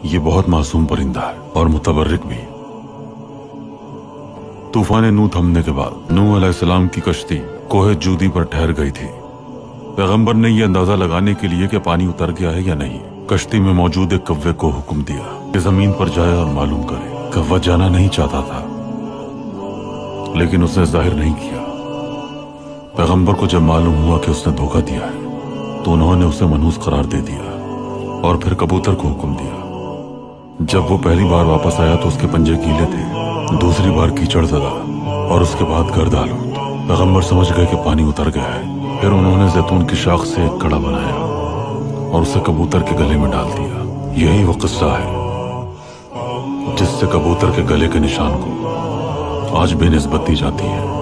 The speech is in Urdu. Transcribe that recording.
یہ بہت معصوم پرندہ ہے اور متبرک بھی۔ طوفان نوح تھمنے کے بعد نوح علیہ السلام کی کشتی کوہ جودی پر ٹھہر گئی تھی۔ پیغمبر نے یہ اندازہ لگانے کے لیے کہ پانی اتر گیا ہے یا نہیں، کشتی میں موجود ایک کوے کو حکم دیا کہ زمین پر جائے اور معلوم کرے۔ کوہ جانا نہیں چاہتا تھا لیکن اس نے ظاہر نہیں کیا۔ پیغمبر کو جب معلوم ہوا کہ اس نے دھوکہ دیا ہے تو انہوں نے اسے منحوس قرار دے دیا اور پھر کبوتر کو حکم دیا۔ جب وہ پہلی بار واپس آیا تو اس کے پنجے گیلے تھے، دوسری بار کیچڑ زدہ اور اس کے بعد گرد آلود۔ پیغمبر سمجھ گئے کہ پانی اتر گیا ہے۔ پھر انہوں نے زیتون کی شاخ سے ایک کڑا بنایا اور اسے کبوتر کے گلے میں ڈال دیا۔ یہی وہ قصہ ہے جس سے کبوتر کے گلے کے نشان کو آج بھی نسبت دی جاتی ہے۔